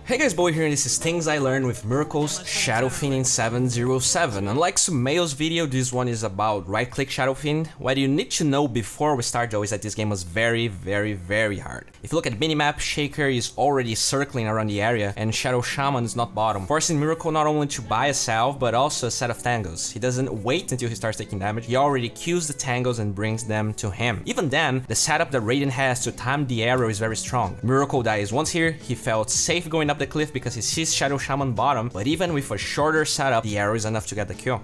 Hey guys, Bowie here, and this is Things I Learned with Miracle's Shadow Fiend in 707. Unlike Sumail's video, this one is about right-click Shadow Fiend. What you need to know before we start though is that this game was very hard. If you look at the minimap, Shaker is already circling around the area, and Shadow Shaman is not bottom, forcing Miracle not only to buy a salve, but also a set of tangos. He doesn't wait until he starts taking damage, he already queues the tangos and brings them to him. Even then, the setup that Radiant has to time the arrow is very strong. Miracle dies once here, he felt safe going up the cliff because he sees Shadow Shaman bottom, but even with a shorter setup, the arrow is enough to get the kill.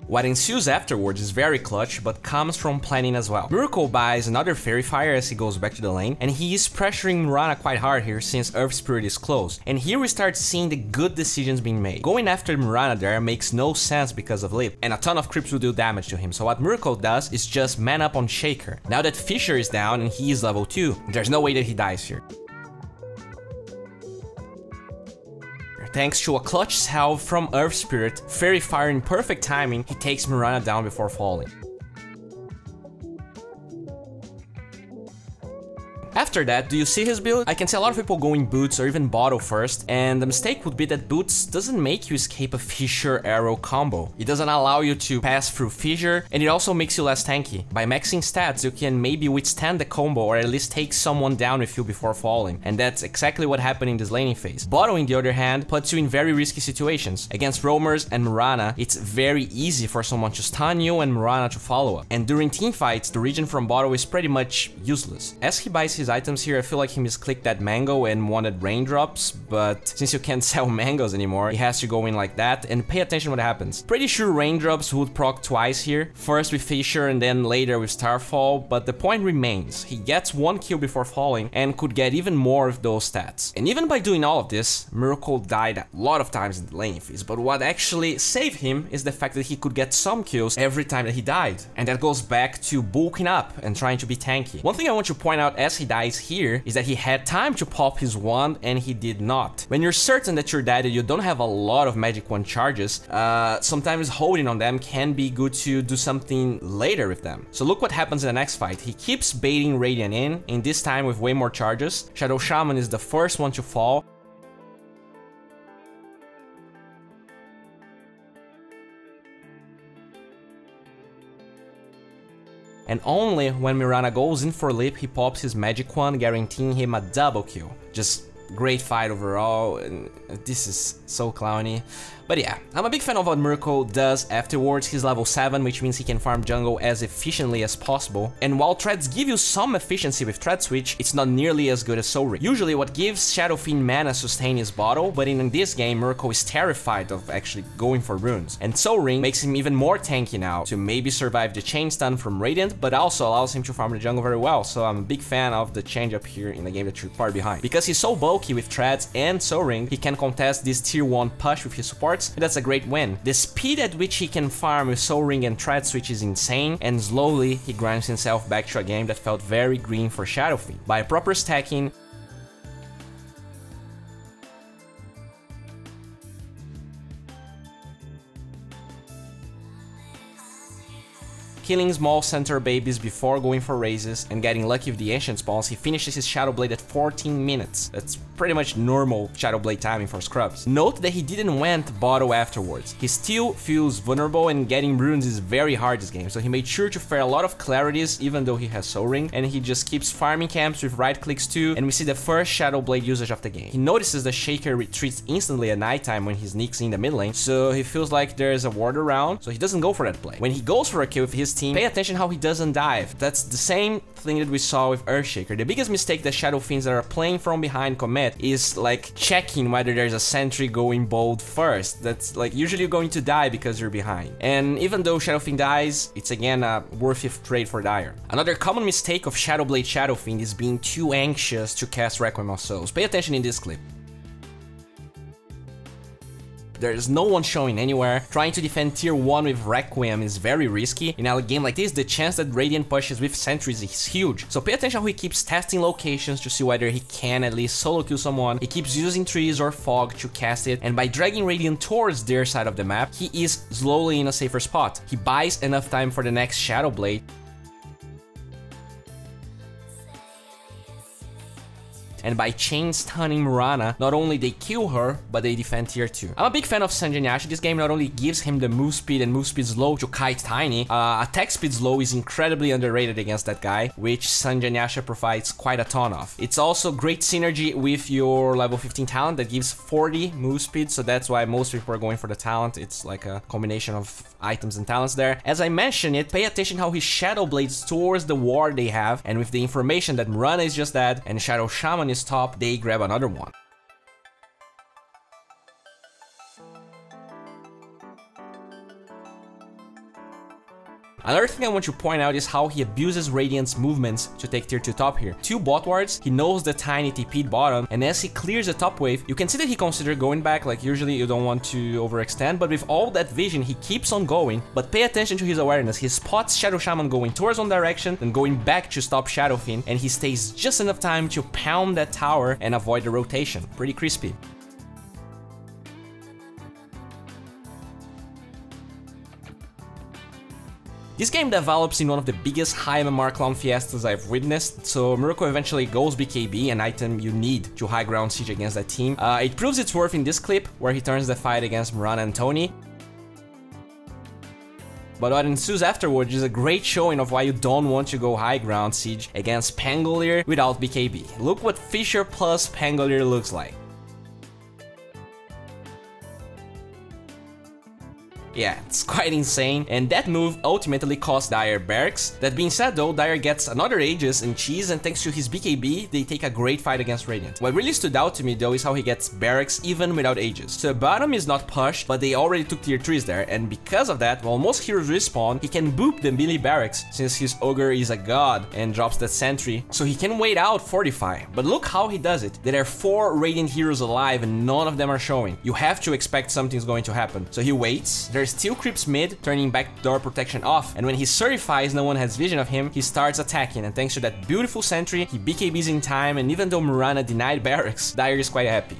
What ensues afterwards is very clutch, but comes from planning as well. Miracle buys another Fairy Fire as he goes back to the lane, and he is pressuring Mirana quite hard here since Earth Spirit is close. And here we start seeing the good decisions being made. Going after Mirana there makes no sense because of Lip, and a ton of creeps will do damage to him, so what Miracle does is just man up on Shaker. Now that Fisher is down and he is level 2, there's no way that he dies here. Thanks to a clutch salve from Earth Spirit, Fairy Fire in perfect timing, he takes Mirana down before falling. After that, do you see his build? I can see a lot of people going Boots or even Bottle first, and the mistake would be that Boots doesn't make you escape a Fissure Arrow combo. It doesn't allow you to pass through Fissure, and it also makes you less tanky. By maxing stats, you can maybe withstand the combo or at least take someone down with you before falling, and that's exactly what happened in this laning phase. Bottle, on the other hand, puts you in very risky situations. Against roamers and Mirana, it's very easy for someone to stun you and Mirana to follow up. And during teamfights, the region from Bottle is pretty much useless. As he buys his items here, I feel like he misclicked that mango and wanted raindrops, but since you can't sell mangoes anymore, he has to go in like that and pay attention what happens. Pretty sure raindrops would proc twice here, first with Fissure and then later with Starfall, but the point remains, he gets one kill before falling and could get even more with those stats. And even by doing all of this, Miracle died a lot of times in the laning phase, but what actually saved him is the fact that he could get some kills every time that he died, and that goes back to bulking up and trying to be tanky. One thing I want to point out as he dies here is that he had time to pop his wand and he did not. When you're certain that you're dead and you don't have a lot of magic wand charges, sometimes holding on them can be good to do something later with them. So look what happens in the next fight. He keeps baiting Radiant in this time with way more charges. Shadow Shaman is the first one to fall. And only when Mirana goes in for Lip, he pops his magic wand, guaranteeing him a double kill. Just great fight overall, and this is so clowny. But yeah, I'm a big fan of what Miracle does afterwards. He's level 7, which means he can farm jungle as efficiently as possible. And while Treads give you some efficiency with Tread Switch, it's not nearly as good as Soul Ring. Usually what gives Shadow Fiend mana sustain is Bottle, but in this game, Miracle is terrified of actually going for runes. And Soul Ring makes him even more tanky now to maybe survive the chain stun from Radiant, but also allows him to farm the jungle very well. So I'm a big fan of the change up here in the game that you're far behind. Because he's so bulky with Treads and Soul Ring, he can contest this tier 1 push with his supports, and that's a great win. The speed at which he can farm with Soul Ring and Tread Switch is insane, and slowly he grinds himself back to a game that felt very green for Shadow Fiend. By proper stacking, killing small center babies before going for raises, and getting lucky with the ancient spawns, he finishes his Shadow Blade at 14 minutes. That's pretty much normal Shadow Blade timing for scrubs. Note that he didn't went Bottle afterwards. He still feels vulnerable, and getting runes is very hard this game, so he made sure to fare a lot of clarities even though he has Soul Ring, and he just keeps farming camps with right clicks too, and we see the first Shadow Blade usage of the game. He notices the Shaker retreats instantly at nighttime when he sneaks in the mid lane, so he feels like there's a ward around, so he doesn't go for that play. When he goes for a kill with his team, pay attention how he doesn't dive. That's the same thing that we saw with Earthshaker. The biggest mistake that Shadow Fiends that are playing from behind commit is like checking whether there's a sentry going bold first. That's like usually you're going to die because you're behind. And even though Shadow Fiend dies, it's again a worthy trade for Dire. Another common mistake of Shadowblade Shadow Fiend is being too anxious to cast Requiem of Souls. Pay attention in this clip. There's no one showing anywhere. Trying to defend tier 1 with Requiem is very risky. In a game like this, the chance that Radiant pushes with sentries is huge. So pay attention how he keeps testing locations to see whether he can at least solo kill someone. He keeps using trees or fog to cast it, and by dragging Radiant towards their side of the map, he is slowly in a safer spot. He buys enough time for the next Shadow Blade. And by chain stunning Mirana, not only they kill her, but they defend tier 2. I'm a big fan of Sanjay. This game not only gives him the move speed and move speed slow to kite Tiny, attack speed slow is incredibly underrated against that guy, which Sanjay provides quite a ton of. It's also great synergy with your level 15 talent that gives 40 move speed, so that's why most people are going for the talent. It's like a combination of items and talents there. As I mentioned it, pay attention how he Shadow Blades towards the ward they have, and with the information that Mirana is just dead and Shadow Shaman is top, they grab another one. Another thing I want to point out is how he abuses Radiant's movements to take tier 2 top here. 2 bot wards, he knows the Tiny TP'd bottom, and as he clears the top wave, you can see that he considers going back. Like usually you don't want to overextend, but with all that vision, he keeps on going. But pay attention to his awareness. He spots Shadow Shaman going towards one direction, then going back to stop Shadow Fiend, and he stays just enough time to pound that tower and avoid the rotation. Pretty crispy. This game develops in one of the biggest high MMR clown fiestas I've witnessed, so Miracle eventually goes BKB, an item you need to high ground siege against that team. It proves its worth in this clip, where he turns the fight against Mirana and Tony. But what ensues afterwards is a great showing of why you don't want to go high ground siege against Pangolier without BKB. Look what Fisher plus Pangolier looks like. Yeah, it's quite insane, and that move ultimately cost Dire barracks. That being said though, Dire gets another Aegis and Cheese, and thanks to his BKB, they take a great fight against Radiant. What really stood out to me though is how he gets barracks even without Aegis. So bottom is not pushed, but they already took tier 3s there, and because of that, while most heroes respawn, he can boop the melee barracks since his Ogre is a god and drops that sentry, so he can wait out Fortify. But look how he does it. There are 4 Radiant heroes alive and none of them are showing. You have to expect something's going to happen. So he waits, there's still creeps mid, turning backdoor protection off, and when he certifies no one has vision of him, he starts attacking, and thanks to that beautiful sentry, he BKBs in time, and even though Mirana denied barracks, Dire is quite happy.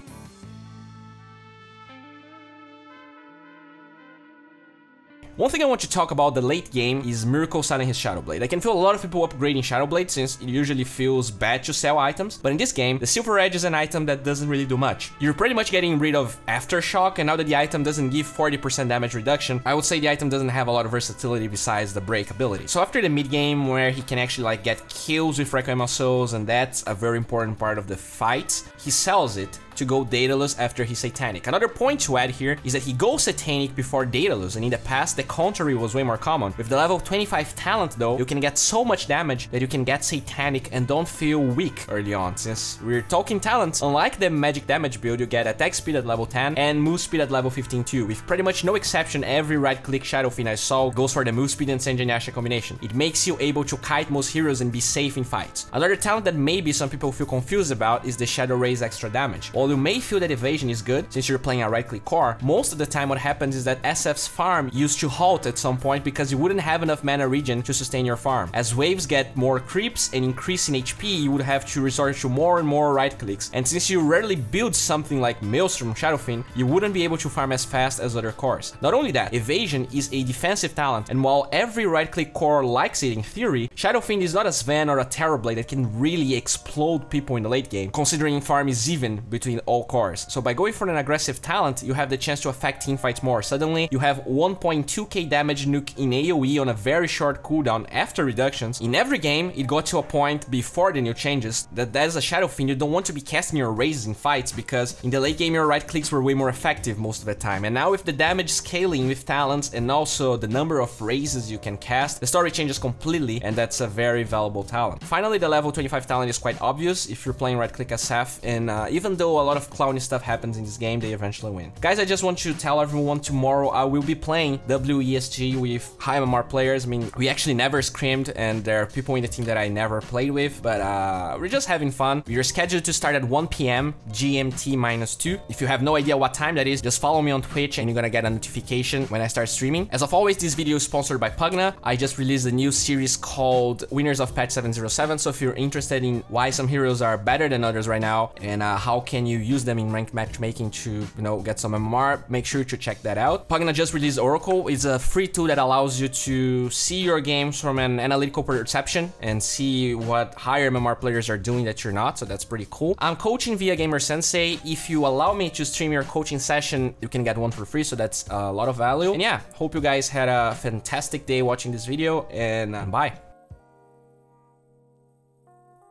One thing I want to talk about the late game is Miracle selling his Shadow Blade. I can feel a lot of people upgrading Shadow Blade since it usually feels bad to sell items, but in this game, the Silver Edge is an item that doesn't really do much. You're pretty much getting rid of Aftershock, and now that the item doesn't give 40% damage reduction, I would say the item doesn't have a lot of versatility besides the break ability. So after the mid game, where he can actually like get kills with Requiem of Souls, and that's a very important part of the fight, he sells it to go Daedalus after his Satanic. Another point to add here is that he goes Satanic before Daedalus, and in the past the contrary was way more common. With the level 25 talent though, you can get so much damage that you can get Satanic and don't feel weak early on. Since we're talking talents, unlike the magic damage build, you get attack speed at level 10 and move speed at level 15 too. With pretty much no exception, every right click Shadow Fiend I saw goes for the move speed and Sanjay combination. It makes you able to kite most heroes and be safe in fights. Another talent that maybe some people feel confused about is the Shadow Raise extra damage. While you may feel that evasion is good since you're playing a right click core, most of the time what happens is that SF's farm used to halt at some point because you wouldn't have enough mana regen to sustain your farm. As waves get more creeps and increase in HP, you would have to resort to more and more right clicks, and since you rarely build something like Maelstrom Shadow Fiend, you wouldn't be able to farm as fast as other cores. Not only that, evasion is a defensive talent, and while every right click core likes it in theory, Shadow Fiend is not a Sven or a Terrorblade that can really explode people in the late game, considering farm is even between all cores. So by going for an aggressive talent, you have the chance to affect teamfights more. Suddenly, you have 1.2k damage nuke in AoE on a very short cooldown after reductions. In every game, it got to a point before the new changes that as a Shadow Fiend, you don't want to be casting your raises in fights because in the late game, your right clicks were way more effective most of the time. And now with the damage scaling with talents and also the number of raises you can cast, the story changes completely, and that's a very valuable talent. Finally, the level 25 talent is quite obvious if you're playing right click SF, and even though a lot of clowny stuff happens in this game, they eventually win. Guys, I just want to tell everyone tomorrow I will be playing WESG with high MMR players. I mean, we actually never scrimmed, and there are people in the team that I never played with, but we're just having fun. We are scheduled to start at 1 p.m. GMT-2. If you have no idea what time that is, just follow me on Twitch and you're gonna get a notification when I start streaming. As of always, this video is sponsored by Pvgna. I just released a new series called Winners of Patch 707, so if you're interested in why some heroes are better than others right now and how can you use them in ranked matchmaking to, you know, get some MMR, make sure to check that out. Pvgna just released Oracle. It's a free tool that allows you to see your games from an analytical perception and see what higher MMR players are doing that you're not, so that's pretty cool. I'm coaching via gamersensei. If you allow me to stream your coaching session, you can get one for free, so that's a lot of value. And yeah, hope you guys had a fantastic day watching this video, and bye.